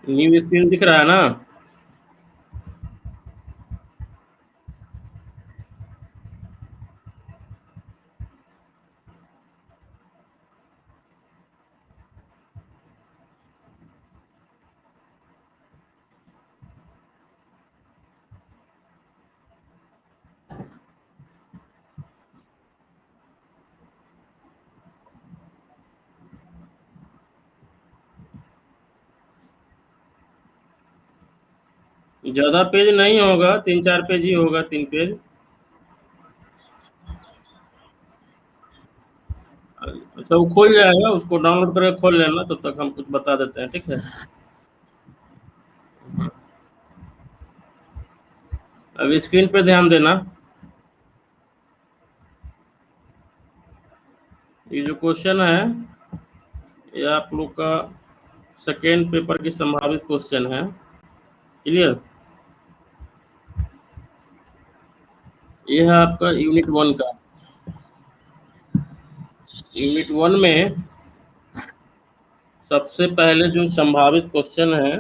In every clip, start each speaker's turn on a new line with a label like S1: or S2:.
S1: New screen दिख रहा है ना? ज्यादा पेज नहीं होगा, 3-4 पेज ही होगा, 3 पेज। अच्छा, वो खोल जाएगा, उसको डाउनलोड करके खोल लेना, तब तक हम कुछ बता देते हैं, ठीक है? अब स्क्रीन पे ध्यान देना। ये जो क्वेश्चन है, ये आप लोग का सेकेंड पेपर की संभावित क्वेश्चन है। क्लियर? ये है आपका यूनिट 1 का। यूनिट 1 में सबसे पहले जो संभावित क्वेश्चन है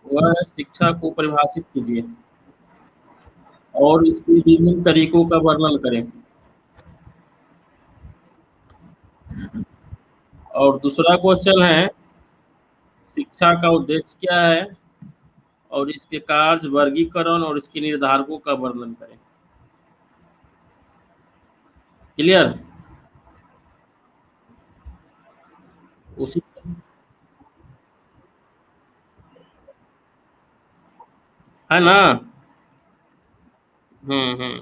S1: वह है शिक्षा को परिभाषित कीजिए और इसके विभिन्न तरीकों का वर्णन करें। और दूसरा क्वेश्चन है शिक्षा का उद्देश्य क्या है और इसके कार्य, वर्गीकरण और इसके निर्धारकों का वर्णन करें। क्लियर? उसी है ना? हम्म।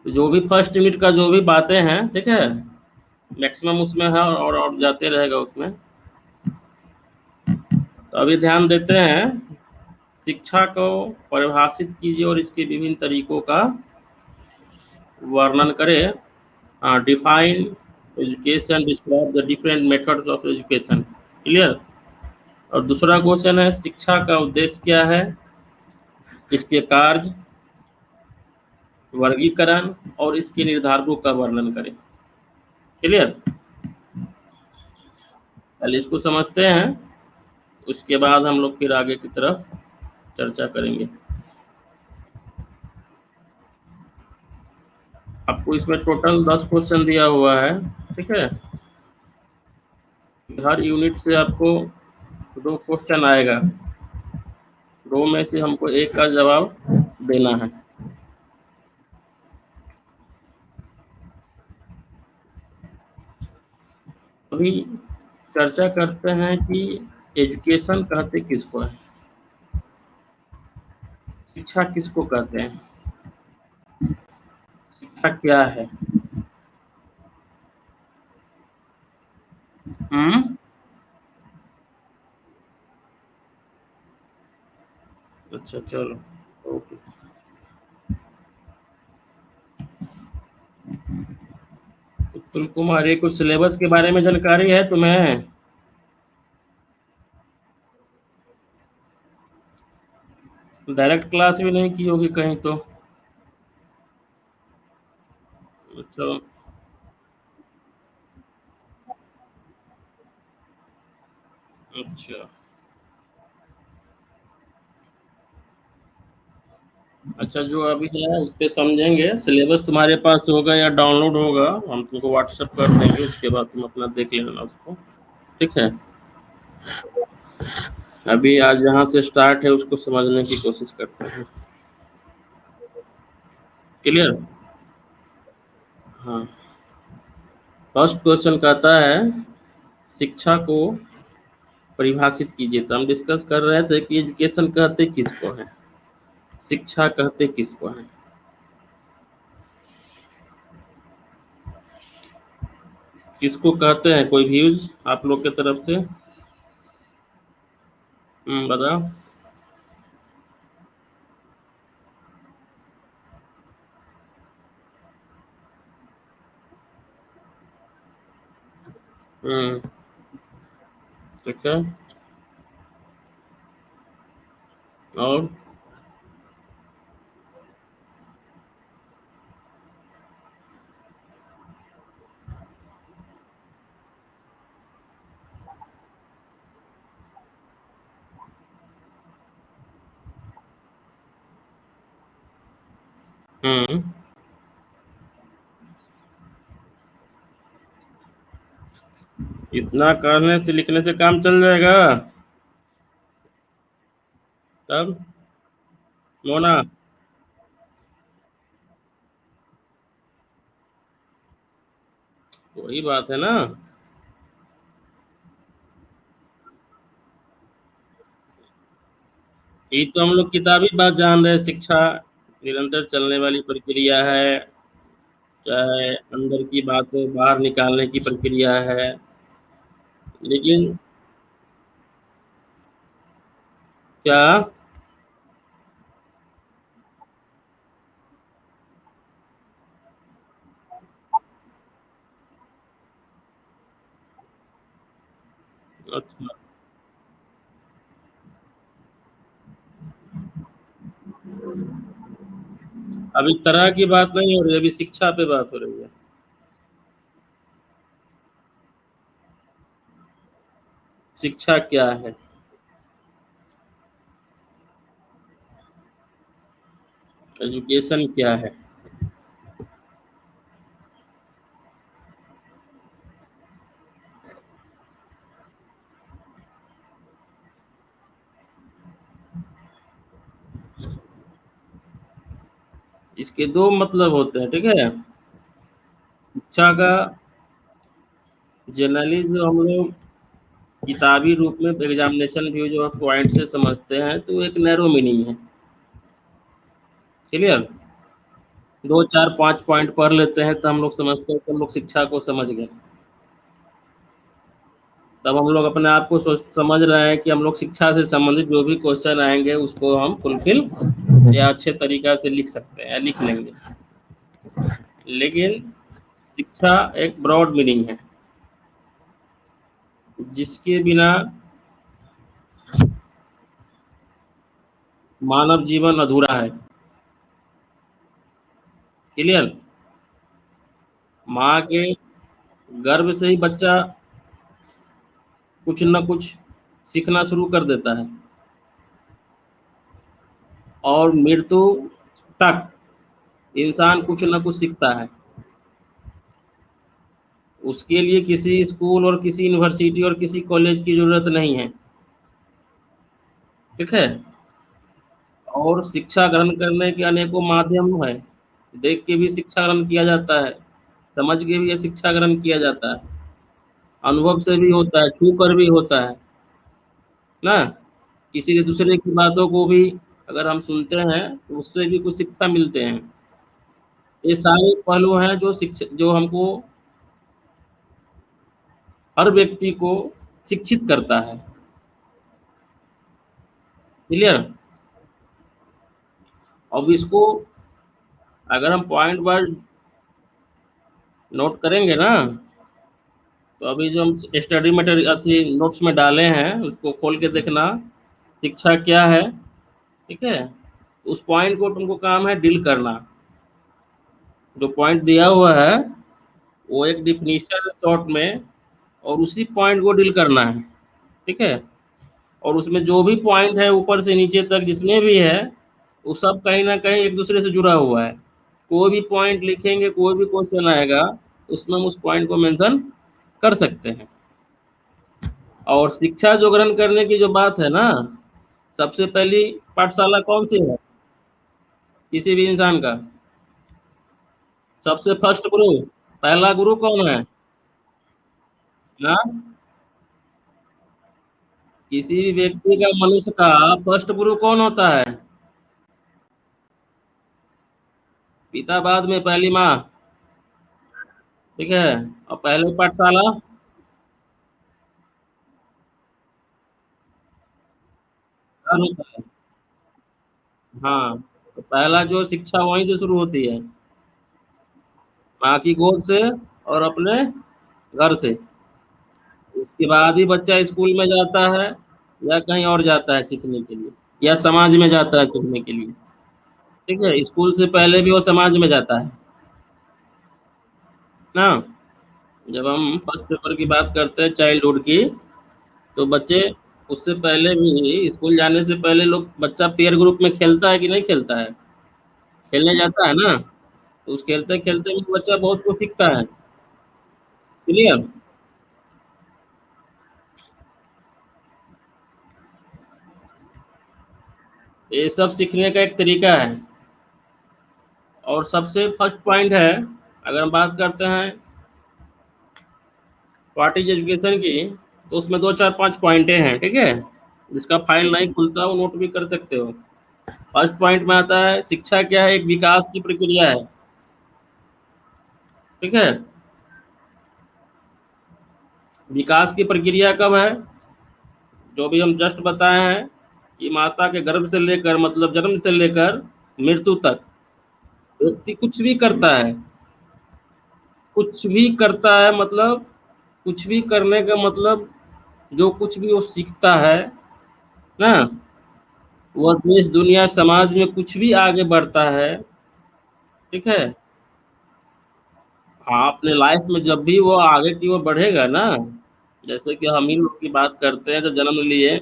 S1: तो जो भी फर्स्ट यूनिट का जो भी बातें हैं, ठीक है, मैक्सिमम उसमें है और जाते रहेगा उसमें। तो अभी ध्यान देते हैं, शिक्षा को परिभाषित कीजिए और इसके विभिन्न तरीकों का वर्णन करें। Define education, describe the different methods of education. Clear? और दूसरा क्वेश्चन है शिक्षा का उद्देश्य क्या है, इसके कार्य, वर्गीकरण और इसके निर्धारकों का वर्णन करें। क्लियर? पहले इसको समझते हैं, उसके बाद हम लोग फिर आगे की तरफ चर्चा करेंगे। आपको इसमें टोटल 10 क्वेश्चन दिया हुआ है, ठीक है? हर यूनिट से आपको 2 क्वेश्चन आएगा, 2 में से हमको एक का जवाब देना है। अभी चर्चा करते हैं कि एजुकेशन कहते किसको है, शिक्षा किसको कहते हैं, शिक्षा क्या है। हम्म। अच्छा, चलो, ओके। उत्तम कुमार, ये कुछ सिलेबस के बारे में जानकारी है तुम्हें? डायरेक्ट क्लास भी नहीं की होगी कहीं तो? अच्छा। अच्छा। अच्छा, जो अभी है उस पे समझेंगे। सिलेबस तुम्हारे पास होगा या डाउनलोड होगा, हम तुमको व्हाट्सएप कर देंगे, उसके बाद तुम अपना देख लेना उसको, ठीक है? अभी आज जहाँ से स्टार्ट है उसको समझने की कोशिश करते हैं। क्लियर? हाँ। फर्स्ट क्वेश्चन कहता है शिक्षा को परिभाषित कीजिए। तो हम डिस्कस कर रहे थे कि एजुकेशन कहते किसको है, शिक्षा कहते किसको है। किसको कहते हैं, कोई व्यूज आप लोग के तरफ से? बताओ। हम्म। ठीक है। और हम्म। इतना करने से लिखने से काम चल जाएगा? तब मोना, वही बात है ना। ये तो हम लोग किताबी बात जान रहे हैं, शिक्षा निरंतर चलने वाली प्रक्रिया है, चाहे अंदर की बातें बाहर निकालने की प्रक्रिया है। लेकिन क्या? अच्छा, अभी तरह की बात नहीं हो रही, अभी शिक्षा पे बात हो रही है। शिक्षा क्या है? एजुकेशन क्या है? इसके दो मतलब होते हैं, ठीक है। शिक्षा का जनरली जो हम लोग किताबी रूप में एग्जामिनेशन व्यू जो पॉइंट से समझते हैं, तो एक नैरो मीनिंग है। क्लियर? दो चार पांच पॉइंट पढ़ लेते हैं तो हम लोग समझते हैं कि हम लोग शिक्षा को समझ गए। तब हम लोग अपने आप को सोच समझ रहे हैं कि हम लोग शिक्षा से संबंधित जो भी क्वेश्चन आएंगे उसको हम फुलफिल या अच्छे तरीका से लिख सकते हैं या लिख लेंगे। लेकिन शिक्षा एक ब्रॉड मीनिंग है, जिसके बिना मानव जीवन अधूरा है। क्लियर? माँ के गर्भ से ही बच्चा कुछ न कुछ सीखना शुरू कर देता है, और मृत्यु तक इंसान कुछ न कुछ सीखता है। उसके लिए किसी स्कूल और किसी यूनिवर्सिटी और किसी कॉलेज की जरूरत नहीं है। ठीक है? और शिक्षा ग्रहण करने के अनेकों माध्यम है। देख के भी शिक्षा ग्रहण किया जाता है, समझ के भी शिक्षा ग्रहण किया जाता है, अनुभव से भी होता है, छू कर भी होता है ना। किसी के दूसरे की बातों को भी अगर हम सुनते हैं तो उससे भी कुछ शिक्षा मिलते हैं। ये सारे पहलू हैं जो शिक्षा जो हमको, हर व्यक्ति को शिक्षित करता है। क्लियर? अब इसको अगर हम पॉइंट वाइज नोट करेंगे ना, तो अभी जो हम स्टडी मटेरियल अच्छी नोट्स में डाले हैं उसको खोल के देखना। शिक्षा क्या है? ठीक है, उस पॉइंट को तुमको काम है डील करना। जो पॉइंट दिया हुआ है वो एक डिफिनीशन शॉर्ट में, और उसी पॉइंट को डील करना है। ठीक है? और उसमें जो भी पॉइंट है ऊपर से नीचे तक जिसमें भी है, वो सब कहीं ना कहीं एक दूसरे से जुड़ा हुआ है। कोई भी पॉइंट लिखेंगे, कोई भी क्वेश्चन आएगा, उसमें हम उस पॉइंट को मेंशन कर सकते हैं। और शिक्षा जो ग्रहण करने की जो बात है ना, सबसे पहली पाठशाला कौन सी है किसी भी इंसान का? सबसे फर्स्ट गुरु, पहला गुरु कौन है? हाँ, किसी भी व्यक्ति का, मनुष्य का फर्स्ट गुरु कौन होता है? पिता, बाद में पहली माँ। ठीक है? और पहले पाठशाला घर होता है। हाँ, तो पहला जो शिक्षा वहीं से शुरू होती है, माँ की गोद से और अपने घर से। उसके बाद ही बच्चा स्कूल में जाता है या कहीं और जाता है सीखने के लिए, या समाज में जाता है सीखने के लिए। ठीक है? स्कूल से पहले भी वो समाज में जाता है ना। जब हम फर्स्ट पेपर की बात करते हैं चाइल्डहुड की, तो बच्चे उससे पहले भी, स्कूल जाने से पहले लोग, बच्चा पेयर ग्रुप में खेलता है कि नहीं खेलता है? खेलने जाता है ना, तो उस खेलते खेलते भी बच्चा बहुत कुछ सीखता है। क्लियर। ये सब सीखने का एक तरीका है। और सबसे फर्स्ट पॉइंट है, अगर हम बात करते हैं व्हाट इज एजुकेशन की, तो उसमें दो चार पांच पॉइंटें हैं, ठीक है। जिसका फाइल नहीं खुलता वो नोट भी कर सकते हो। फर्स्ट पॉइंट में आता है शिक्षा क्या है, एक विकास की प्रक्रिया है, ठीक है। विकास की प्रक्रिया कब है, जो भी हम जस्ट बताए हैं कि माता के गर्भ से लेकर, मतलब जन्म से लेकर मृत्यु तक व्यक्ति कुछ भी करता है, कुछ भी करता है, मतलब कुछ भी करने का मतलब जो कुछ भी वो सीखता है ना, वह देश दुनिया समाज में कुछ भी आगे बढ़ता है, ठीक है। हाँ, अपने लाइफ में जब भी वो आगे की ओर बढ़ेगा ना, जैसे कि हम ही लोग की बात करते हैं, तो जन्म लिए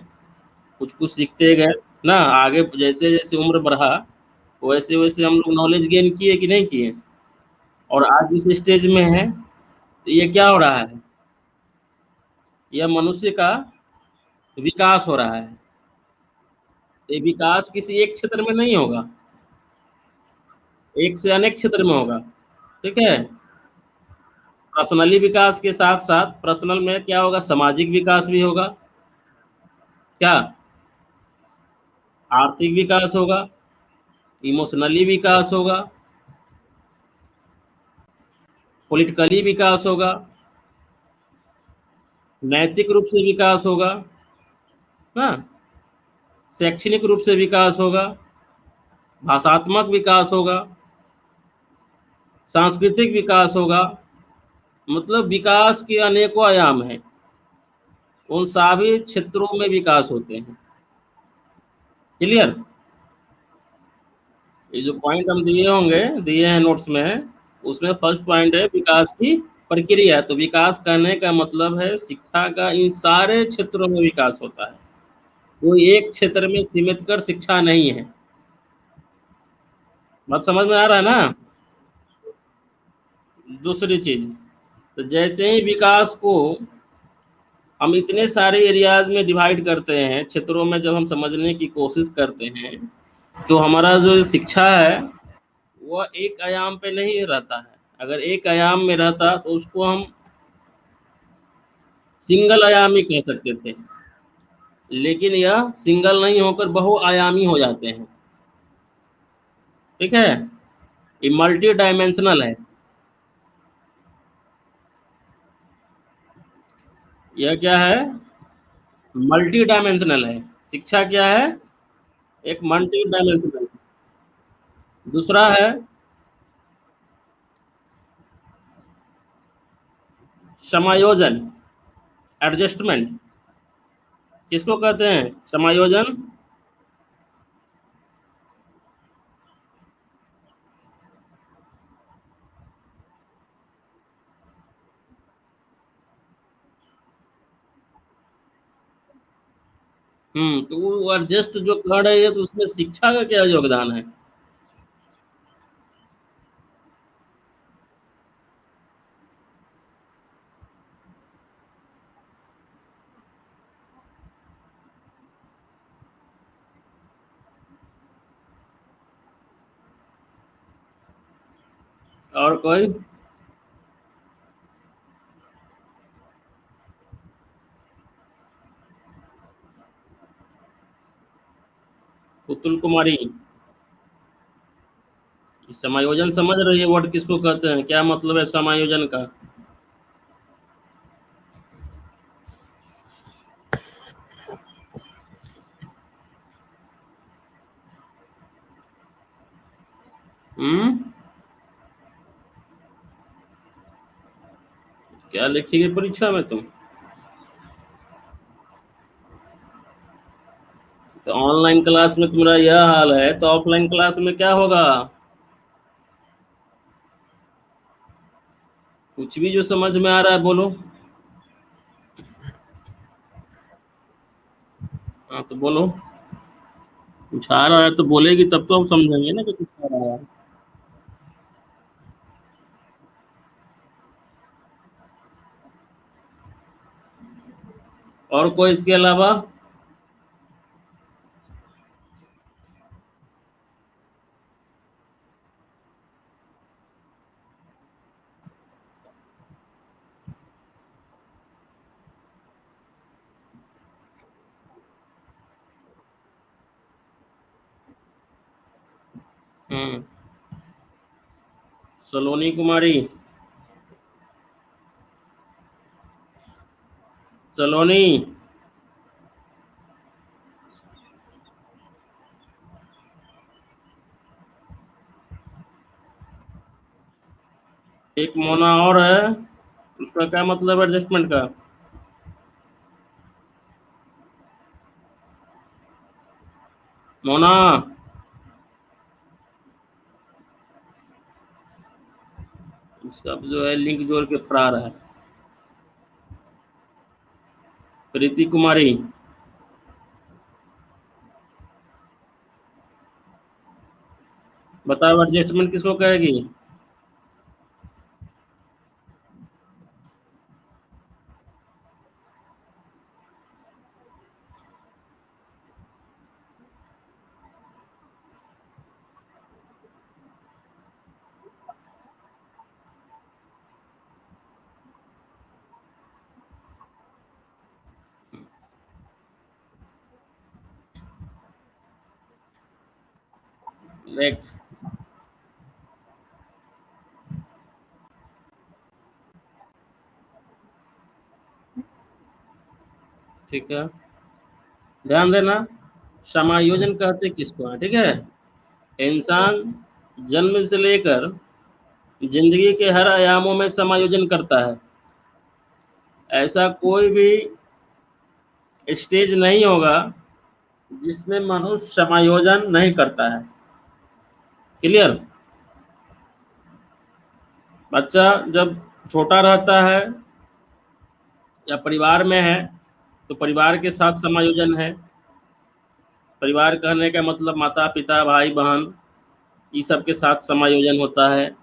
S1: कुछ कुछ सीखते गए ना, आगे जैसे जैसे उम्र बढ़ा वैसे वैसे हम लोग नॉलेज गेन किए कि नहीं किए। और आज जिस स्टेज में है, तो ये क्या हो रहा है, यह मनुष्य का विकास हो रहा है। ये विकास किसी एक क्षेत्र में नहीं होगा, एक से अनेक क्षेत्र में होगा, ठीक है। पर्सनली विकास के साथ साथ पर्सनल में क्या होगा, सामाजिक विकास भी होगा, क्या, आर्थिक विकास होगा, इमोशनली विकास होगा, पॉलिटिकली विकास होगा, नैतिक रूप से विकास होगा, हाँ, शैक्षणिक रूप से विकास होगा, भाषात्मक विकास होगा, सांस्कृतिक विकास होगा। मतलब विकास के अनेकों आयाम हैं, उन सभी क्षेत्रों में विकास होते हैं। क्लियर। ये जो पॉइंट हम दिए होंगे, दिए हैं नोट्स में, उसमें फर्स्ट पॉइंट है विकास की प्रक्रिया। तो विकास करने का मतलब है शिक्षा का इन सारे क्षेत्रों में विकास होता है, कोई एक क्षेत्र में सीमित कर शिक्षा नहीं है। बात समझ में आ रहा है ना। दूसरी चीज, तो जैसे ही विकास को हम इतने सारे एरियाज में डिवाइड करते हैं, क्षेत्रों में जब हम समझने की कोशिश करते हैं, तो हमारा जो शिक्षा है वह एक आयाम पे नहीं रहता है। अगर एक आयाम में रहता तो उसको हम सिंगल आयामी कह सकते थे, लेकिन यह सिंगल नहीं होकर बहुआयामी हो जाते हैं, ठीक है। ये मल्टी डायमेंशनल है। यह क्या है, मल्टी डायमेंशनल है। शिक्षा क्या है, एक मल्टी डायमेंशनल। दूसरा है समायोजन, एडजस्टमेंट। किसको कहते हैं, समायोजन। तो वो एडजस्ट जो कर रही है, तो उसमें शिक्षा का क्या योगदान है। और कोई, पुतुल कुमारी, समायोजन समझ रही है वर्ड किसको कहते हैं, क्या मतलब है समायोजन का। हम्म क्या लिखेगी परीक्षा में तुम। तो ऑनलाइन क्लास में तुम्हारा यह हाल है, तो ऑफलाइन क्लास में क्या होगा। कुछ भी जो समझ में आ रहा है बोलो। हाँ तो बोलो, कुछ आ रहा है तो बोलेगी, तब तो हम समझेंगे ना कि कुछ आ रहा है। और कोई इसके अलावा? हम्म। सलोनी कुमारी। सलोनी। एक मोना और है, उसका क्या मतलब है एडजस्टमेंट का? मोना। सब जो है लिंक जोड़ के फरार है। प्रीति कुमारी। बताओ एडजस्टमेंट किसको कहेगी? देख। ठीक है, ध्यान देना। समायोजन कहते किसको है, ठीक है? इंसान जन्म से लेकर जिंदगी के हर आयामों में समायोजन करता है। ऐसा कोई भी स्टेज नहीं होगा जिसमें मनुष्य समायोजन नहीं करता है। क्लियर? बच्चा जब छोटा रहता है या परिवार में है तो परिवार के साथ समायोजन है। परिवार कहने का मतलब माता पिता भाई बहन, ये सब के साथ समायोजन होता है।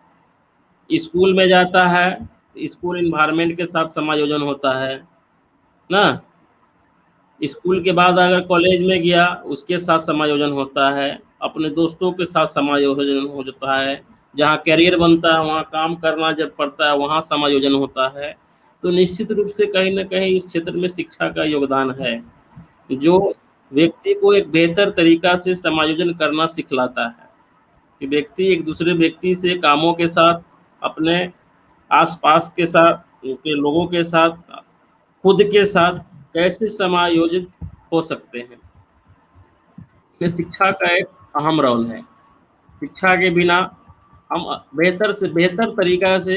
S1: स्कूल में जाता है तो स्कूल इन्वायरमेंट के साथ समायोजन होता है ना। स्कूल के बाद अगर कॉलेज में गया उसके साथ समायोजन होता है। अपने दोस्तों के साथ समायोजन हो जाता है। जहाँ करियर बनता है वहाँ काम करना जब पड़ता है वहाँ समायोजन होता है। तो निश्चित रूप से कहीं ना कहीं इस क्षेत्र में शिक्षा का योगदान है, जो व्यक्ति को एक बेहतर तरीका से समायोजन करना सिखलाता है कि व्यक्ति एक दूसरे व्यक्ति से कामों के साथ, अपने आसपास के साथ के लोगों के साथ, खुद के साथ कैसे समायोजित हो सकते हैं। इसमें शिक्षा का एक अहम रोल है। शिक्षा के बिना हम बेहतर से बेहतर तरीका से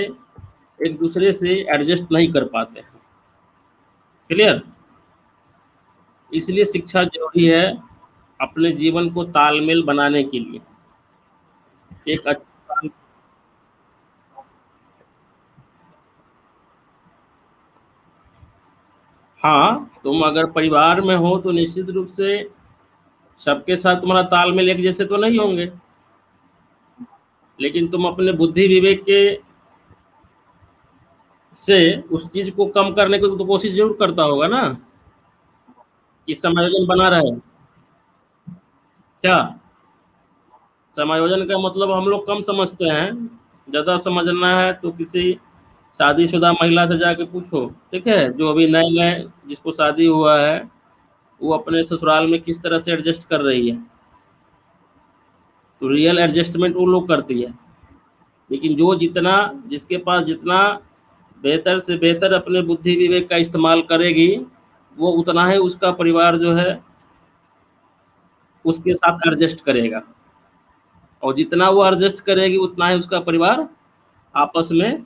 S1: एक दूसरे से एडजस्ट नहीं कर पाते हैं। क्लियर? इसलिए शिक्षा जरूरी है अपने जीवन को तालमेल बनाने के लिए। एक अच्छा। हाँ, तुम अगर परिवार में हो तो निश्चित रूप से सबके साथ तुम्हारा तालमेल एक जैसे तो नहीं होंगे, लेकिन तुम अपने बुद्धि विवेक के से उस चीज को कम करने की तो कोशिश जरूर करता होगा ना, कि समायोजन बना रहे। क्या? समायोजन का मतलब हम लोग कम समझते हैं। ज्यादा समझना है तो किसी शादीशुदा महिला से जाके पूछो, ठीक है, जो अभी नए नए जिसको शादी हुआ है, वो अपने ससुराल में किस तरह से एडजस्ट कर रही है। तो रियल एडजस्टमेंट वो लोग करती है। लेकिन जो जितना, जिसके पास जितना बेहतर से बेहतर अपने बुद्धि विवेक का इस्तेमाल करेगी, वो उतना ही उसका परिवार जो है उसके साथ एडजस्ट करेगा। और जितना वो एडजस्ट करेगी उतना ही उसका परिवार आपस में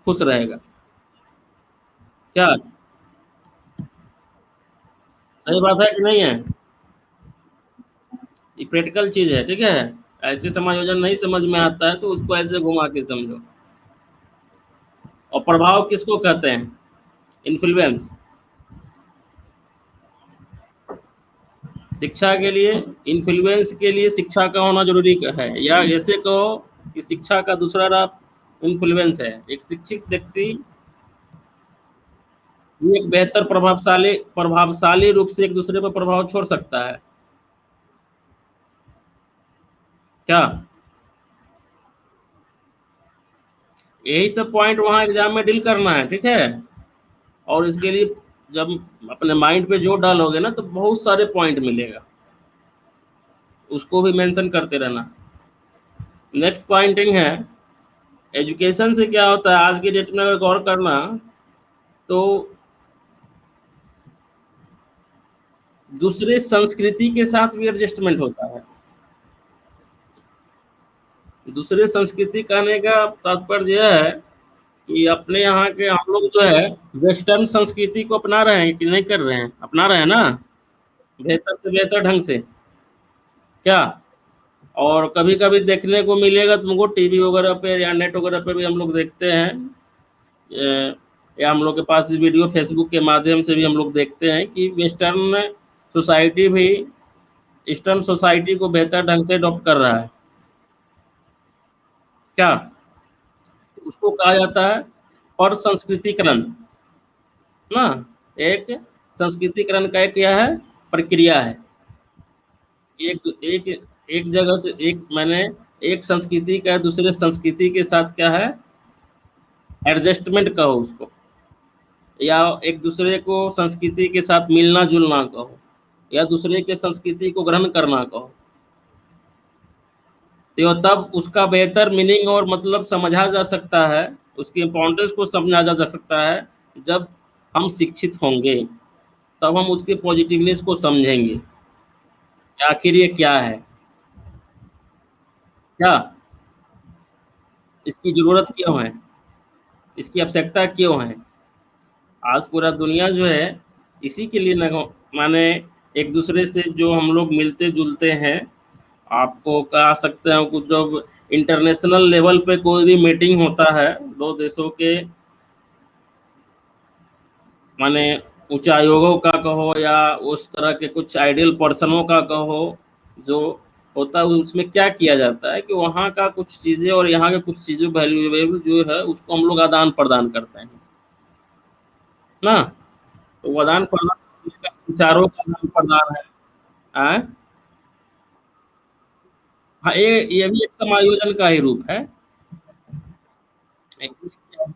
S1: खुश रहेगा। क्या? सही बात है कि नहीं है? ये प्रैक्टिकल चीज है, ठीक है। ऐसे समायोजन नहीं समझ में आता है तो उसको ऐसे घुमा के समझो। और प्रभाव किसको कहते हैं? इन्फ्लुएंस। शिक्षा के लिए, इन्फ्लुएंस के लिए शिक्षा का होना जरूरी है, या ऐसे कहो कि शिक्षा का दूसरा नाम इन्फ्लुएंस है। एक शिक्षित व्यक्ति ये एक बेहतर प्रभावशाली प्रभावशाली रूप से एक दूसरे पर प्रभाव छोड़ सकता है क्या? यही सब पॉइंट वहां एग्जाम में डील करना है, ठीक है। और इसके लिए जब अपने माइंड पे जोर डालोगे ना तो बहुत सारे पॉइंट मिलेगा, उसको भी मेंशन करते रहना। नेक्स्ट पॉइंटिंग है, एजुकेशन से क्या होता है आज की डेट में, अगर गौर करना तो दूसरे संस्कृति के साथ भी एडजस्टमेंट होता है। दूसरे संस्कृति कहने का तात्पर्य यह है कि अपने यहाँ के हम लोग जो है वेस्टर्न संस्कृति को अपना रहे हैं कि नहीं कर रहे हैं? अपना रहे हैं ना, बेहतर से बेहतर ढंग से क्या। और कभी कभी देखने को मिलेगा तुमको टीवी वगैरह पे या नेट वगैरह पे भी हम लोग देखते हैं, या हम लोग के पास वीडियो फेसबुक के माध्यम से भी हम लोग देखते हैं कि वेस्टर्न सोसाइटी भी ईस्टर्न सोसाइटी को बेहतर ढंग से अडॉप्ट कर रहा है क्या। उसको कहा जाता है पर संस्कृतिकरण ना। एक संस्कृतिकरण का एक क्या है, प्रक्रिया है। एक एक एक जगह से एक मैंने एक संस्कृति का दूसरे संस्कृति के साथ क्या है, एडजस्टमेंट कहो उसको, या एक दूसरे को संस्कृति के साथ मिलना जुलना कहो, या दूसरे के संस्कृति को ग्रहण करना कहो, तो तब उसका बेहतर मीनिंग और मतलब समझा जा सकता है, उसकी इम्पोर्टेंस को समझा जा सकता है जब हम शिक्षित होंगे, तब हम उसके पॉजिटिवनेस को समझेंगे कि आखिर ये क्या है, क्या इसकी जरूरत क्यों है, इसकी आवश्यकता क्यों है। आज पूरा दुनिया जो है इसी के लिए न माने एक दूसरे से जो हम लोग मिलते जुलते हैं। आपको कह सकते हैं कुछ जब इंटरनेशनल लेवल पे कोई भी मीटिंग होता है दो देशों के माने उच्चायोगों का कहो या उस तरह के कुछ आइडियल पर्सनों का कहो, जो होता है उसमें क्या किया जाता है कि वहाँ का कुछ चीज़ें और यहाँ के कुछ चीज़ें वैल्यूएबल जो है उसको हम लोग आदान प्रदान करते हैं ना। तो वो आदान प्रदान विचारों का आदान प्रदान है। हाँ, हाँ, ये भी एक समायोजन का ही रूप है। एक-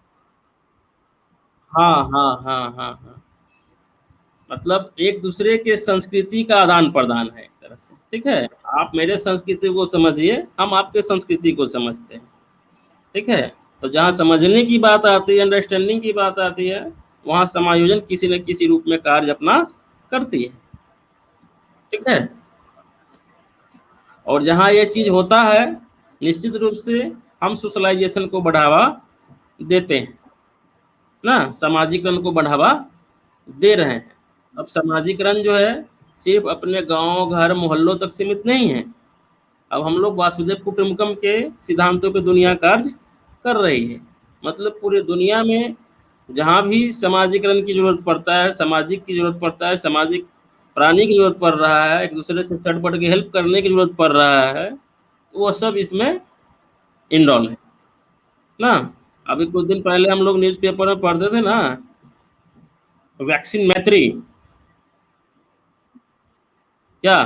S1: हाँ हाँ हाँ हाँ हाँ, मतलब एक दूसरे के संस्कृति का आदान प्रदान है एक तरह से, ठीक है। आप मेरे संस्कृति को समझिए, हम आपके संस्कृति को समझते हैं, ठीक है। तो जहाँ समझने की बात आती है, अंडरस्टैंडिंग की बात आती है, वहाँ समायोजन किसी न किसी रूप में कार्य अपना करती है, ठीक है। और जहाँ ये चीज होता है निश्चित रूप से हम सोशलाइजेशन को बढ़ावा देते हैं ना, सामाजिकरण को बढ़ावा दे रहे हैं। अब सामाजिकरण जो है सिर्फ अपने गांव घर मोहल्लों तक सीमित नहीं है। अब हम लोग वासुदेव कुटुंबकम के सिद्धांतों पे दुनिया कार्य कर रही है, मतलब पूरे दुनिया में जहाँ भी सामाजिकरण की जरूरत पड़ता है, सामाजिक की जरूरत पड़ता है, सामाजिक प्राणी की जरूरत पड़ रहा है, एक दूसरे से चट बढ़ के हेल्प करने की जरूरत पड़ रहा है, तो वो सब इसमें इनरोल है ना। अभी कुछ दिन पहले हम लोग न्यूज़पेपर में पढ़ते थे ना, वैक्सीन मैत्री क्या।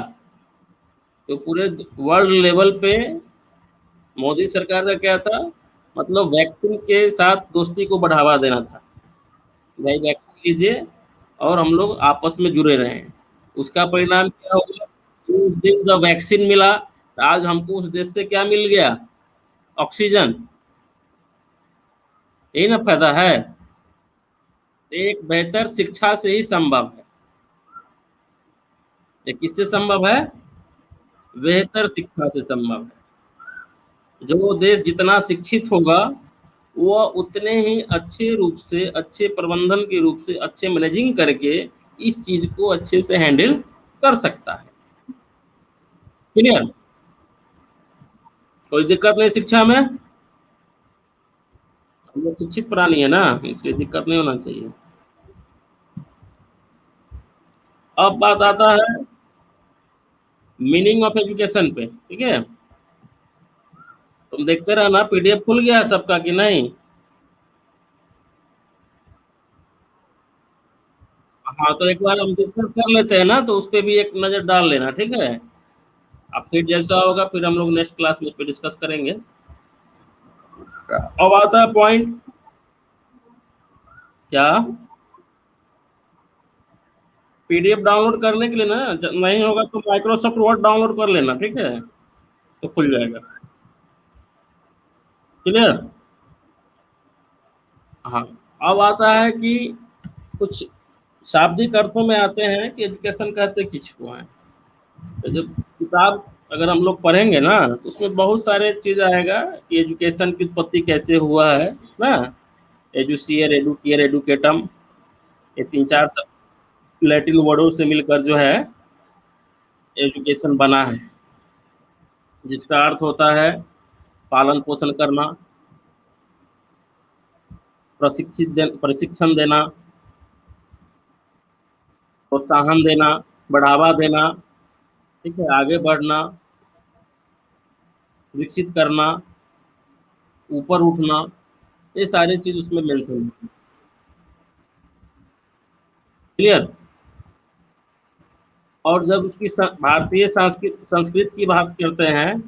S1: तो पूरे वर्ल्ड लेवल पे मोदी सरकार का क्या था, मतलब वैक्सीन के साथ दोस्ती को बढ़ावा देना था। भाई वैक्सीन लीजिए और हम लोग आपस में जुड़े रहें। उसका परिणाम क्या होगा कि उस दिन जब वैक्सीन मिला तो आज हमको उस देश से क्या मिल गया, ऑक्सीजन। यही ना फायदा है। एक बेहतर शिक्षा से ही संभव है। ये किससे संभव है, बेहतर शिक्षा से संभव है। जो देश जितना शिक्षित होगा वह उतने ही अच्छे रूप से, अच्छे प्रबंधन के रूप से, अच्छे मैनेजिंग करके इस चीज को अच्छे से हैंडल कर सकता है। क्लियर, कोई दिक्कत नहीं शिक्षा में, हम लोग शिक्षित प्राणी है ना, इसलिए दिक्कत नहीं होना चाहिए। अब बात आता है मीनिंग ऑफ एजुकेशन पे, ठीक है। तुम देखते रहना पीडीएफ खुल गया है सबका कि नहीं। हाँ, तो एक बार हम डिस्कस कर लेते हैं ना, तो उस पे भी एक नज़र डाल लेना, ठीक है? अब फिर जैसा होगा फिर हम लोग नेक्स्ट क्लास में उस पे डिस्कस करेंगे। अब आता है पॉइंट क्या, पीडीएफ डाउनलोड करने के लिए ना, नहीं होगा तो माइक्रोसॉफ्ट वर्ड डाउनलोड कर लेना, ठीक है? तो खुल जाएगा। क्लियर? हाँ। अब आता है कि कुछ शाब्दिक अर्थों में आते हैं कि एजुकेशन कहते किसको हैं। तो जब किताब अगर हम लोग पढ़ेंगे ना, तो उसमें बहुत सारे चीज आएगा कि एजुकेशन की उत्पत्ति कैसे हुआ है ना। एजुसियर, एडुकियर, एडुकेटम, ये तीन चार सब लैटिन वर्डों से मिलकर जो है एजुकेशन बना है, जिसका अर्थ होता है पालन पोषण करना, प्रशिक्षण देना, प्रोत्साहन देना, बढ़ावा देना, ठीक है, आगे बढ़ना, विकसित करना, ऊपर उठना, ये सारी चीज उसमें मेंशन है। क्लियर? और जब उसकी भारतीय संस्कृत संस्कृत की बात करते हैं,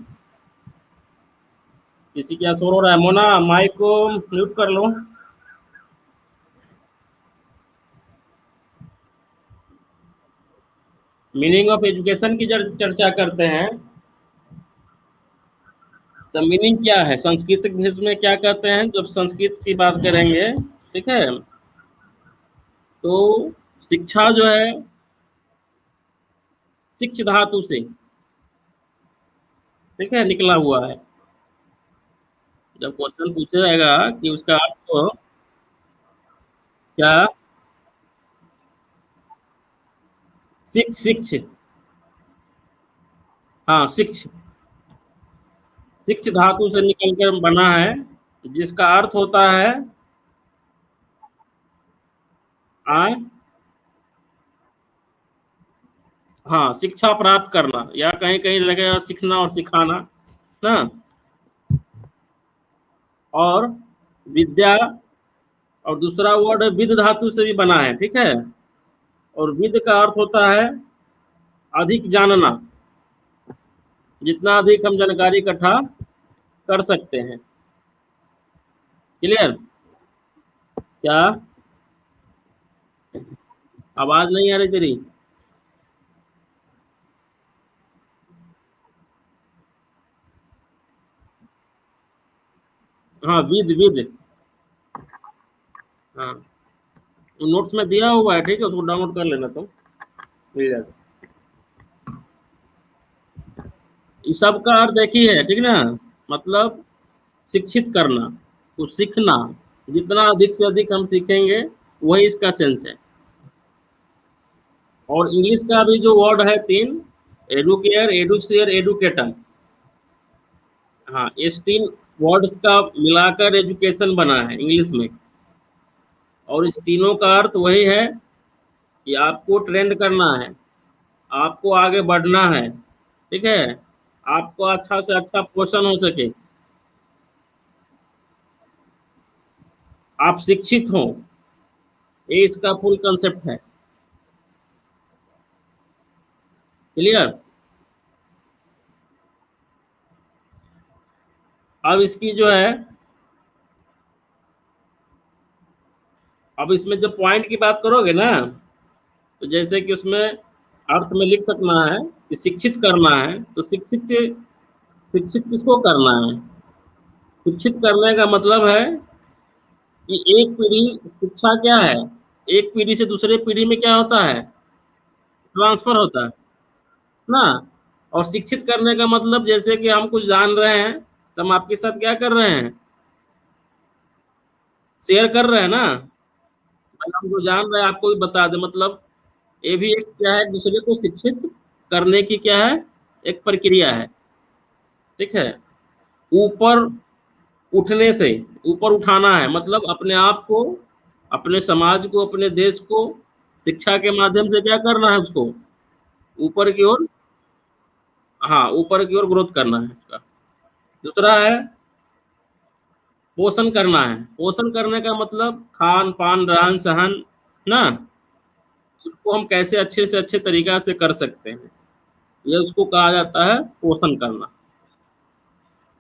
S1: किसी क्या शोर हो रहा है? मोना, माइक को म्यूट कर लो। मीनिंग ऑफ एजुकेशन की जब चर्चा करते हैं, तो मीनिंग क्या है संस्कृत में क्या कहते हैं जब संस्कृत की बात करेंगे, ठीक है? तो शिक्षा जो है शिक्ष धातु से, ठीक है, निकला हुआ है। जब क्वेश्चन पूछा जाएगा कि उसका अर्थ तो क्या, शिक्ष शिक्ष, हाँ शिक्ष, शिक्ष धातु से निकल कर बना है, जिसका अर्थ होता है आ, हाँ, शिक्षा प्राप्त करना, या कहीं कहीं लगेगा सीखना और सिखाना ना। और विद्या, और दूसरा वर्ड विद धातु से भी बना है, ठीक है? और विद का अर्थ होता है अधिक जानना, जितना अधिक हम जानकारी इकट्ठा कर सकते हैं। क्लियर? क्या आवाज नहीं आ रही तेरी? हाँ, विद विद, हाँ, नोट्स में दिया हुआ है, ठीक है, उसको डाउनलोड कर लेना तुम, मिल जाएगा। इस सब का अर्थ देखिए है, ठीक ना? मतलब शिक्षित करना, कुछ सीखना, जितना अधिक से अधिक हम सीखेंगे वही इसका सेंस है। और इंग्लिश का भी जो वर्ड है तीन, एडुकेयर, एडुसियर, एडुकेटम, हाँ, इस तीन वर्ड्स का मिलाकर एजुकेशन बना है इंग्लिश में। और इस तीनों का अर्थ वही है कि आपको ट्रेंड करना है, आपको आगे बढ़ना है, ठीक है, आपको अच्छा से अच्छा पोषण हो सके, आप शिक्षित हो, ये इसका फुल कंसेप्ट है। क्लियर? अब इसकी जो है, अब इसमें जब पॉइंट की बात करोगे ना, तो जैसे कि उसमें अर्थ में लिख सकना है कि शिक्षित करना है, तो शिक्षित शिक्षित किसको करना है? शिक्षित करने का मतलब है कि एक पीढ़ी, शिक्षा क्या है, एक पीढ़ी से दूसरे पीढ़ी में क्या होता है, ट्रांसफर होता है ना। और शिक्षित करने का मतलब जैसे कि हम कुछ जान रहे हैं, तो हम आपके साथ क्या कर रहे हैं, शेयर कर रहे हैं ना। हम जो जान रहे हैं आपको भी बता दें, मतलब ये भी एक क्या है, दूसरे को शिक्षित करने की क्या है, एक प्रक्रिया है, ठीक है? ऊपर उठने से, ऊपर उठाना है, मतलब अपने आप को, अपने समाज को, अपने देश को शिक्षा के माध्यम से क्या करना है, उसको ऊपर की ओर, हाँ, ऊपर की ओर ग्रोथ करना है उसका। दूसरा है पोषण करना है। पोषण करने का मतलब खान पान, रहन सहन ना, उसको हम कैसे अच्छे से अच्छे तरीका से कर सकते हैं, ये उसको कहा जाता है पोषण करना।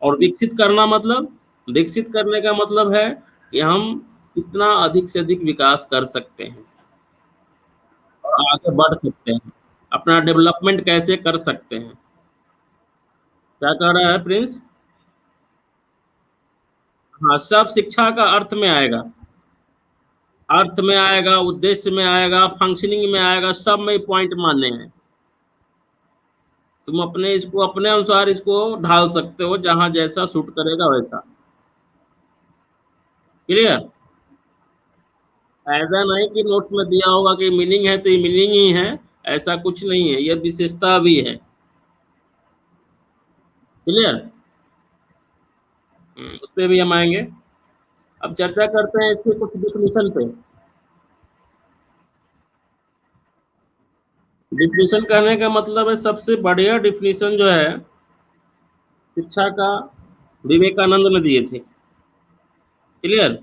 S1: और विकसित करना मतलब, विकसित करने का मतलब है कि हम कितना अधिक से अधिक विकास कर सकते हैं और आगे बढ़ सकते हैं, अपना डेवलपमेंट कैसे कर सकते हैं। क्या कह रहा है प्रिंस? हाँ, सब शिक्षा का अर्थ में आएगा, अर्थ में आएगा, उद्देश्य में आएगा, फंक्शनिंग में आएगा, सब में पॉइंट माने हैं। तुम अपने इसको अपने अनुसार इसको ढाल सकते हो, जहां जैसा सूट करेगा वैसा। क्लियर? ऐसा नहीं कि नोट्स में दिया होगा कि मीनिंग है तो ये मीनिंग ही है, ऐसा कुछ नहीं है, ये विशेषता भी है। क्लियर? उस पे भी हम आएंगे। अब चर्चा करते हैं इसके कुछ डिफिनीशन पे। डिफिनीशन करने का मतलब है, सबसे बढ़िया डिफिनीशन जो है शिक्षा का, विवेकानंद ने दिए थे। क्लियर?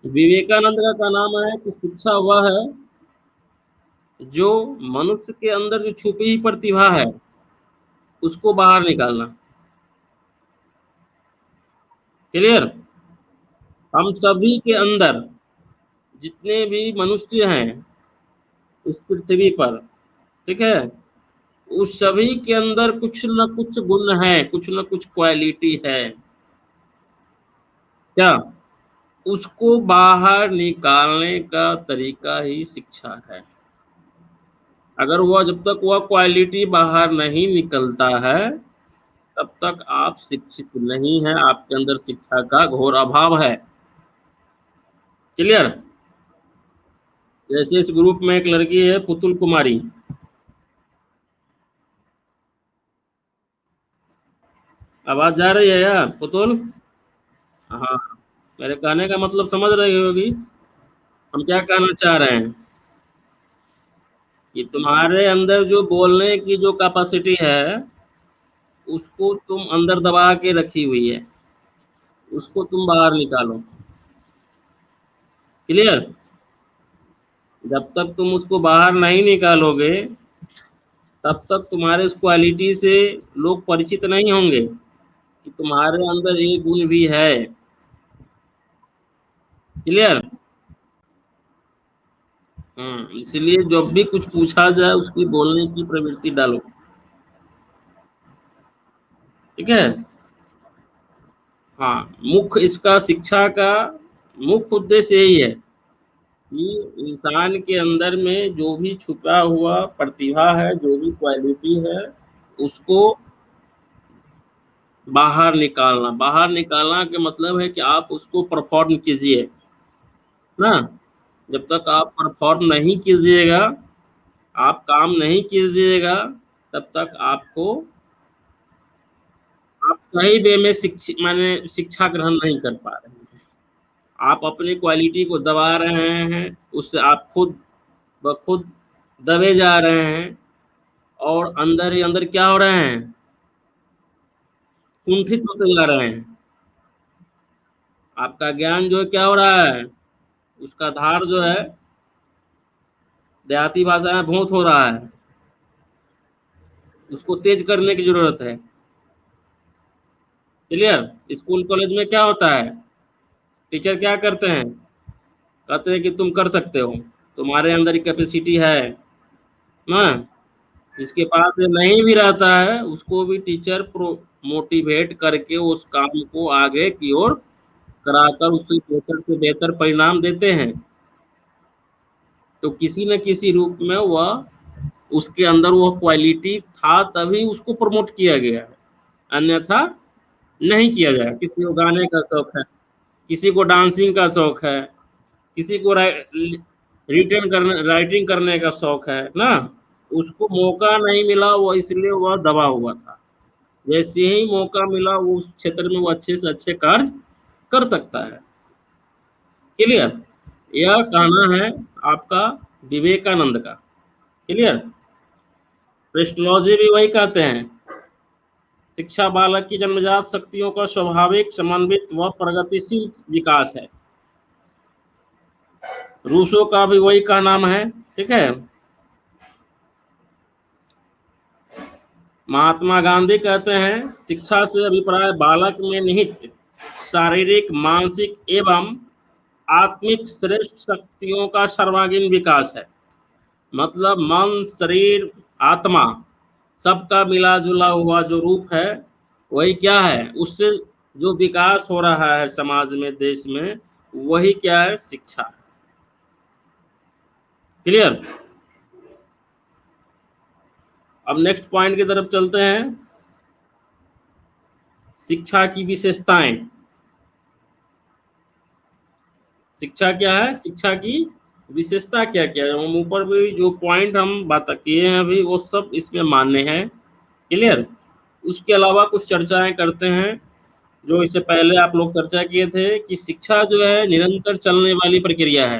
S1: विवेकानंद का नाम है कि शिक्षा वह है जो मनुष्य के अंदर जो छुपी हुई प्रतिभा है उसको बाहर निकालना। क्लियर? हम सभी के अंदर जितने भी मनुष्य हैं इस पृथ्वी पर, ठीक है, उस सभी के अंदर कुछ न कुछ गुण है, कुछ न कुछ क्वालिटी है। क्या? उसको बाहर निकालने का तरीका ही शिक्षा है। अगर वह, जब तक वह क्वालिटी बाहर नहीं निकलता है तब तक आप शिक्षित नहीं है, आपके अंदर शिक्षा का घोर अभाव है। क्लियर? जैसे इस ग्रुप में एक लड़की है पुतुल कुमारी, आवाज जा रही है यार पुतुल? हाँ, मेरे कहने का मतलब समझ रही होगी हम क्या कहना चाह रहे हैं, कि तुम्हारे अंदर जो बोलने की जो कैपेसिटी है उसको तुम अंदर दबा के रखी हुई है, उसको तुम बाहर निकालो। क्लियर? जब तक तुम उसको बाहर नहीं निकालोगे तब तक तुम्हारे उस क्वालिटी से लोग परिचित नहीं होंगे कि तुम्हारे अंदर ये गुण भी है। क्लियर? इसलिए जब भी कुछ पूछा जाए उसकी बोलने की प्रवृत्ति डालो। ठीक है? हाँ, मुख्य इसका शिक्षा का मुख्य उद्देश्य यही है कि इंसान के अंदर में जो भी छुपा हुआ प्रतिभा है, जो भी क्वालिटी है, उसको बाहर निकालना। बाहर निकालना का मतलब है कि आप उसको परफॉर्म कीजिए ना। जब तक आप परफॉर्म नहीं कीजिएगा, आप काम नहीं कीजिएगा, तब तक आपको, आप सही वे में माने शिक्षा ग्रहण नहीं कर पा रहे हैं। आप अपनी क्वालिटी को दबा रहे हैं, उससे आप खुद ब खुद दबे जा रहे हैं और अंदर ही अंदर क्या हो रहे हैं, कुंठित होते जा रहे हैं। आपका ज्ञान जो है क्या हो रहा है, उसका धार जो है देहाती भाषा में भोंत हो रहा है, उसको तेज करने की जरूरत है। क्लियर? स्कूल कॉलेज में क्या होता है, टीचर क्या करते हैं, कहते हैं कि तुम कर सकते हो, तुम्हारे अंदर कैपेसिटी है ना। जिसके पास ये नहीं भी रहता है उसको भी टीचर प्रो मोटिवेट करके उस काम को आगे की ओर कराकर उससे बेहतर से बेहतर परिणाम देते हैं। तो किसी न किसी रूप में वह, उसके अंदर वह क्वालिटी था तभी उसको प्रमोट किया गया है, अन्यथा नहीं किया जाए। किसी को गाने का शौक है, किसी को डांसिंग का शौक है, किसी को राइटिंग करने का शौक है ना, उसको मौका नहीं मिला, वो इसलिए वह दबा हुआ था। जैसे ही मौका मिला वो उस क्षेत्र में वो अच्छे से अच्छे कार्य कर सकता है। क्लियर? यह कहना है आपका विवेकानंद का। क्लियर? क्रिस्टोलॉजी भी वही कहते हैं, शिक्षा बालक की जन्मजात शक्तियों का स्वाभाविक समन्वित व प्रगतिशील विकास है। रूसो का भी वही का नाम है। ठीक है। महात्मा गांधी कहते हैं शिक्षा से अभिप्राय बालक में निहित शारीरिक, मानसिक एवं आत्मिक श्रेष्ठ शक्तियों का सर्वांगीण विकास है। मतलब मन, शरीर, आत्मा सबका मिला जुला हुआ जो रूप है वही क्या है, उससे जो विकास हो रहा है समाज में, देश में, वही क्या है, शिक्षा है। क्लियर। अब नेक्स्ट पॉइंट की तरफ चलते हैं। शिक्षा की विशेषताएं। शिक्षा क्या है, शिक्षा की विशेषता क्या क्या है, हम ऊपर भी जो पॉइंट हम बात किए हैं अभी वो सब इसमें मान्य है। क्लियर। उसके अलावा कुछ चर्चाएं करते हैं जो इससे पहले आप लोग चर्चा किए थे कि शिक्षा जो है निरंतर चलने वाली प्रक्रिया है,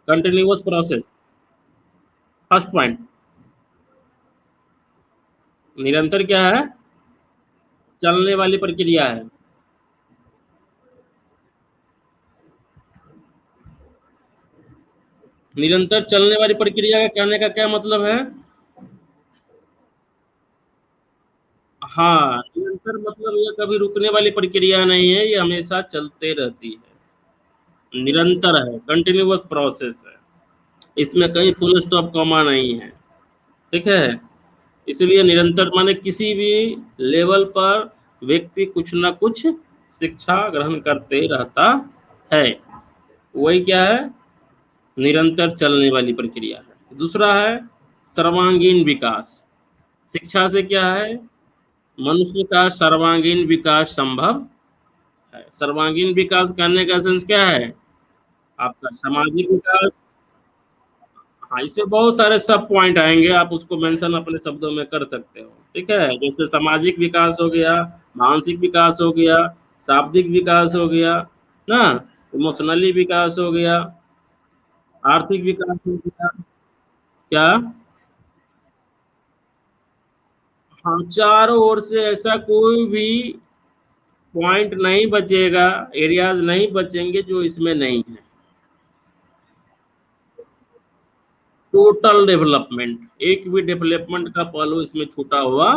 S1: कंटिन्यूअस प्रोसेस। फर्स्ट पॉइंट, निरंतर क्या है, चलने वाली प्रक्रिया है। निरंतर चलने वाली प्रक्रिया का कहने का क्या मतलब है? हाँ, निरंतर मतलब ये कभी रुकने वाली प्रक्रिया नहीं है, ये हमेशा चलते रहती है, निरंतर है, कंटिन्यूअस प्रोसेस है, इसमें कहीं फुल स्टॉप कॉमा नहीं है। ठीक है। इसलिए निरंतर माने किसी भी लेवल पर व्यक्ति कुछ ना कुछ शिक्षा ग्रहण करते रहता है, वही क्या है, निरंतर चलने वाली प्रक्रिया है। दूसरा है सर्वांगीण विकास। शिक्षा से क्या है, मनुष्य का सर्वांगीण विकास संभव है। सर्वांगीण विकास करने का सेंस क्या है, आपका सामाजिक विकास। हाँ, इसमें बहुत सारे सब पॉइंट आएंगे, आप उसको मेंशन अपने शब्दों में कर सकते हो। ठीक है, जैसे सामाजिक विकास हो गया, मानसिक विकास हो गया, शाब्दिक विकास हो गया ना, इमोशनली विकास हो गया, आर्थिक विकास हो गया। क्या? हाँ, चारों ओर से ऐसा कोई भी पॉइंट नहीं बचेगा, एरियाज नहीं बचेंगे जो इसमें नहीं है। टोटल डेवलपमेंट, एक भी डेवलपमेंट का पहलू इसमें छूटा हुआ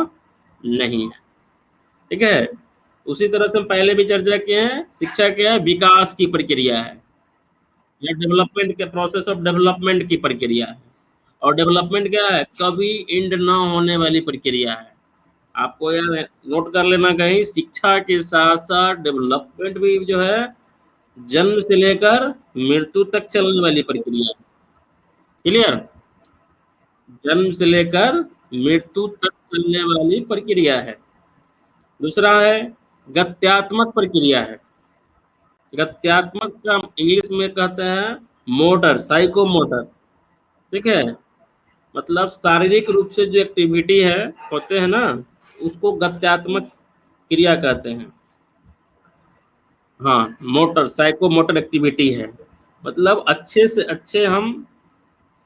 S1: नहीं है। ठीक है। उसी तरह से हम पहले भी चर्चा किए हैं, शिक्षा क्या है, विकास की प्रक्रिया है, या डेवलपमेंट के प्रोसेस ऑफ डेवलपमेंट की प्रक्रिया है। और डेवलपमेंट क्या है, कभी एंड ना होने वाली प्रक्रिया है। आपको यार नोट कर लेना कहीं, शिक्षा के साथ साथ डेवलपमेंट भी जो है जन्म से लेकर मृत्यु तक चलने वाली प्रक्रिया है। क्लियर। जन्म से लेकर मृत्यु तक चलने वाली प्रक्रिया है। दूसरा है गत्यात्मक प्रक्रिया है। गत्यात्मक का इंग्लिश में कहते हैं मोटर, साइको मोटर। ठीक है। मतलब शारीरिक रूप से जो एक्टिविटी है होते हैं ना, उसको गत्यात्मक क्रिया कहते हैं। हाँ, मोटर, साइको मोटर एक्टिविटी है। मतलब अच्छे से अच्छे हम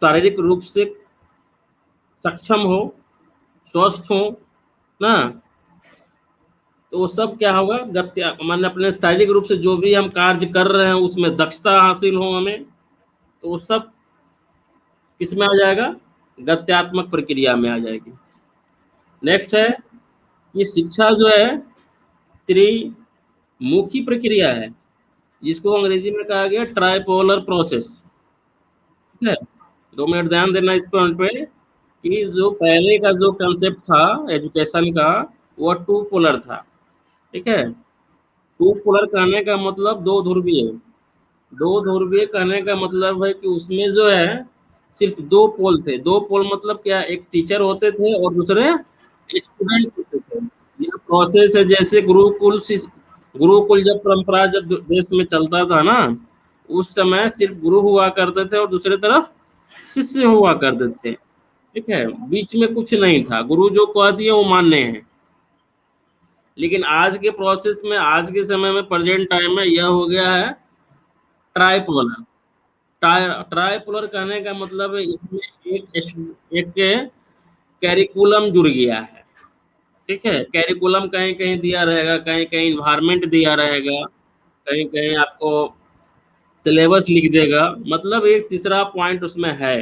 S1: शारीरिक रूप से सक्षम हो, स्वस्थ हो ना, तो वो सब क्या होगा, गत्या माने अपने शारीरिक रूप से जो भी हम कार्य कर रहे हैं उसमें दक्षता हासिल हो हमें, तो वो सब किसमें आ जाएगा, गत्यात्मक प्रक्रिया में आ जाएगी। नेक्स्ट है कि शिक्षा जो है त्रिमुखी प्रक्रिया है, जिसको अंग्रेजी में कहा गया ट्राइपोलर प्रोसेस। ठीक है। 2 मिनट ध्यान देना इस पॉइंट पे कि जो पहले का जो कंसेप्ट था एजुकेशन का, वो टू पोलर था। ठीक है। टू पोलर कहने का मतलब दो ध्रुवीय। दो ध्रुवीय कहने का मतलब है कि उसमें जो है सिर्फ दो पोल थे। दो पोल मतलब क्या, एक टीचर होते थे और दूसरे स्टूडेंट होते थे। यह प्रोसेस है जैसे गुरुकुल जब परंपरा जब देश में चलता था ना, उस समय सिर्फ गुरु हुआ करते थे और दूसरी तरफ शिष्य हुआ करते थे। ठीक है, बीच में कुछ नहीं था, गुरु जो कह दिए वो मानने हैं। लेकिन आज के प्रोसेस में, आज के समय में, प्रेजेंट टाइम में यह हो गया है ट्राइपोलर। ट्राइपोलर कहने का मतलब है इसमें एक कैरिकुलम जुड़ गया है। ठीक है, कैरिकुलम कहीं कहीं दिया रहेगा, कहीं कहीं इन्वायरमेंट दिया रहेगा, कहीं कहीं आपको सिलेबस लिख देगा, मतलब एक तीसरा पॉइंट उसमें है।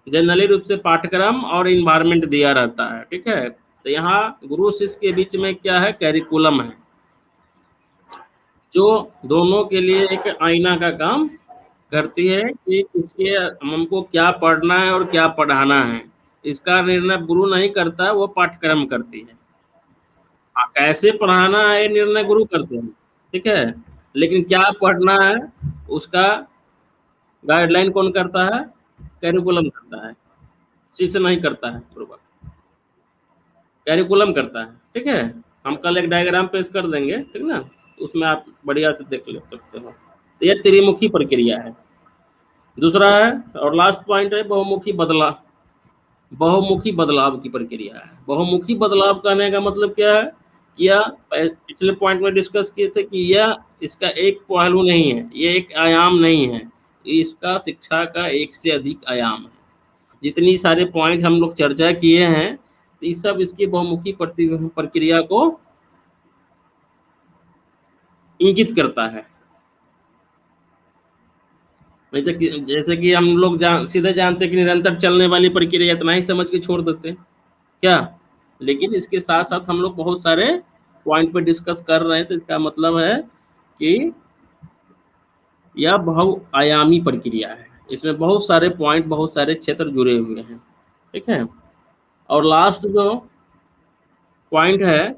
S1: जनरली रूप से पाठ्यक्रम और इन्वायरमेंट दिया रहता है, ठीक है। तो यहाँ गुरु शिष्य के बीच में क्या है, कैरिकुलम है, जो दोनों के लिए एक आईना का काम करती है कि किसके हमको क्या पढ़ना है और क्या पढ़ाना है। इसका निर्णय गुरु नहीं करता, वो पाठ्यक्रम करती है। कैसे पढ़ाना है ये निर्णय गुरु करते हैं, ठीक है। लेकिन क्या पढ़ना है उसका गाइडलाइन कौन करता है, कैरिकुलम करता है, शिष्य नहीं करता है, बरोबर, कैरिकुलम करता है, ठीक है। हम कल एक डायग्राम पेश कर देंगे, ठीक ना, उसमें आप बढ़िया से देख ले सकते हो। तो यह त्रिमुखी प्रक्रिया है। दूसरा है और लास्ट पॉइंट है बहुमुखी बदलाव। बहुमुखी बदलाव की प्रक्रिया है। बहुमुखी बदलाव कहने का मतलब क्या है, यह पिछले पॉइंट में डिस्कस किए थे कि यह इसका एक पहलू नहीं है, ये एक आयाम नहीं है, इसका शिक्षा का एक से अधिक आयाम है। जितनी सारे पॉइंट हम लोग चर्चा किए हैं, तो ये सब इसकी बहुमुखी प्रक्रिया को इंगित करता है। नहीं तो जैसे कि हम लोग सीधे जानते हैं कि निरंतर चलने वाली प्रक्रिया, इतना ही समझ के छोड़ देते हैं क्या। लेकिन इसके साथ साथ हम लोग बहुत सारे पॉइंट पे डिस्कस कर रहे हैं, तो इसका मतलब है कि यह बहुआयामी प्रक्रिया है। इसमें बहुत सारे पॉइंट, बहुत सारे क्षेत्र जुड़े हुए हैं, ठीक है। और लास्ट जो पॉइंट है,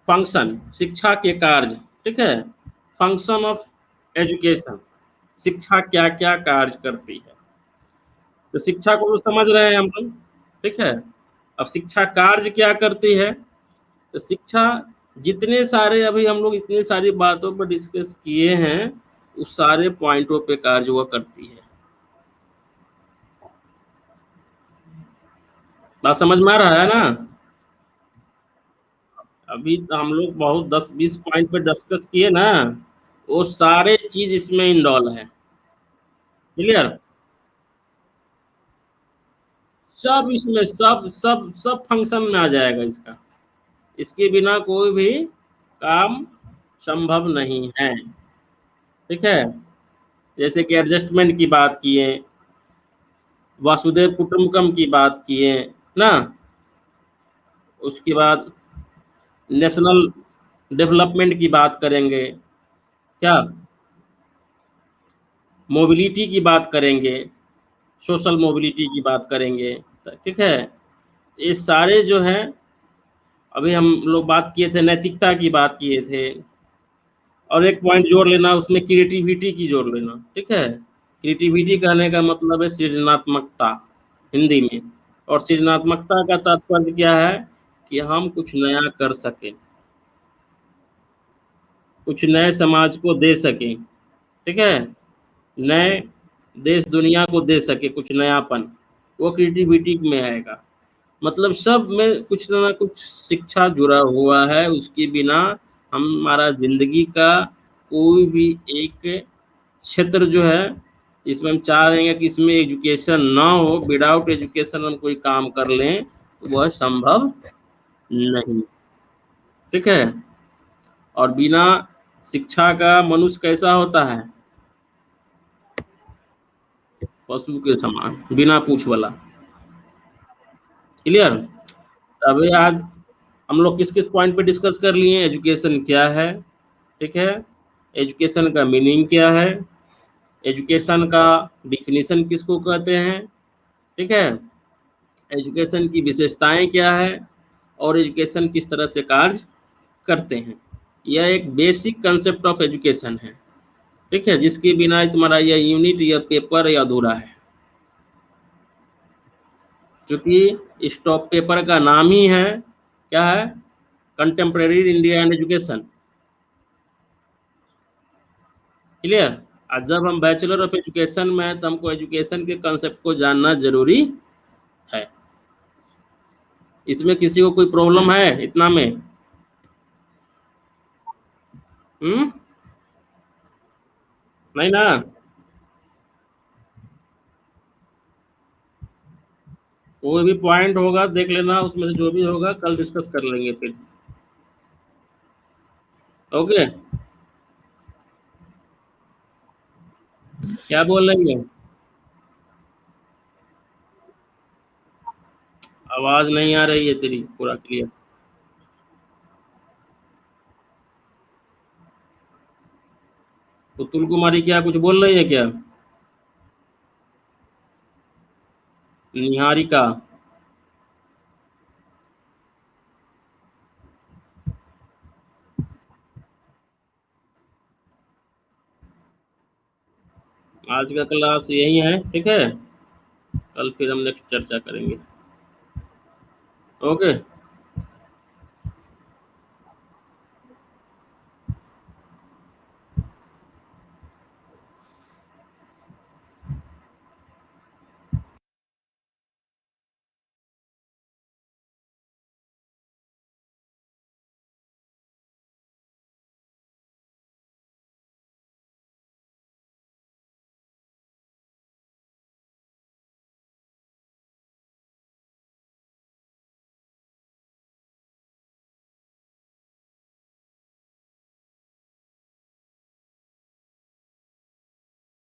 S1: फंक्शन, शिक्षा के कार्य, ठीक है। फंक्शन ऑफ एजुकेशन, शिक्षा क्या क्या कार्य करती है। तो शिक्षा को तो समझ रहे हैं हम लोग, ठीक है। अब शिक्षा कार्य क्या करती है, तो शिक्षा जितने सारे अभी हम लोग इतनी सारी बातों पर डिस्कस किए हैं, उस सारे पॉइंटों पे कार्य वो करती है। बात समझ में आ रहा है ना। अभी तो हम लोग बहुत 10-20 पॉइंट पे डिस्कस किए ना, वो सारे चीज इसमें इनडॉल है। क्लियर, सब इसमें सब सब सब फंक्शन में आ जाएगा इसका। इसके बिना कोई भी काम संभव नहीं है, ठीक है। जैसे कि एडजस्टमेंट की बात किए, वासुदेव कुटुंबकम की बात किए ना, उसके बाद नेशनल डेवलपमेंट की बात करेंगे, क्या मोबिलिटी की बात करेंगे, सोशल मोबिलिटी की बात करेंगे, ठीक है। ये सारे जो हैं, अभी हम लोग बात किए थे, नैतिकता की बात किए थे। और एक पॉइंट जोड़ लेना उसमें, क्रिएटिविटी की जोड़ लेना, ठीक है। क्रिएटिविटी कहने का मतलब है सृजनात्मकता हिंदी में। और सृजनात्मकता का तात्पर्य क्या है, कि हम कुछ नया कर सकें, कुछ नए समाज को दे सकें, ठीक है। नए देश दुनिया को दे सके कुछ नयापन, वो क्रिएटिविटी में आएगा। मतलब सब में कुछ ना कुछ शिक्षा जुड़ा हुआ है, उसके बिना हमारा जिंदगी का कोई भी एक क्षेत्र जो है, इसमें हम चाह रहे हैं कि इसमें एजुकेशन ना हो, विदाउट एजुकेशन हम कोई काम कर लें, तो वह संभव नहीं, ठीक है। और बिना शिक्षा का मनुष्य कैसा होता है, पशु के समान, बिना पूछ वाला। क्लियर। अभी आज हम लोग किस किस पॉइंट पे डिस्कस कर लिए, एजुकेशन क्या है, ठीक है। एजुकेशन का मीनिंग क्या है, एजुकेशन का डिफिनीशन किसको कहते हैं, ठीक है। एजुकेशन की विशेषताएं क्या है, और एजुकेशन किस तरह से कार्य करते हैं। यह एक बेसिक कंसेप्ट ऑफ एजुकेशन है, ठीक है, जिसके बिना तुम्हारा यह यूनिट या पेपर या अधूरा है। क्योंकि स्टॉप पेपर का नाम ही है, क्या है, contemporary India and education. Clear. आज जब हम बैचलर ऑफ एजुकेशन में हैं, तो हमको एजुकेशन के कंसेप्ट को जानना जरूरी है। इसमें किसी को कोई प्रॉब्लम है इतना में? हम्म, नहीं ना। कोई भी पॉइंट होगा देख लेना, उसमें से जो भी होगा कल डिस्कस कर लेंगे फिर। ओके। क्या बोल रही है? आवाज नहीं आ रही है तेरी पूरा क्लियर। पुतुल कुमारी क्या कुछ बोल रही है क्या? निहारिका। आज का क्लास यही है, ठीक है। कल फिर हम नेक्स्ट चर्चा करेंगे। ओके।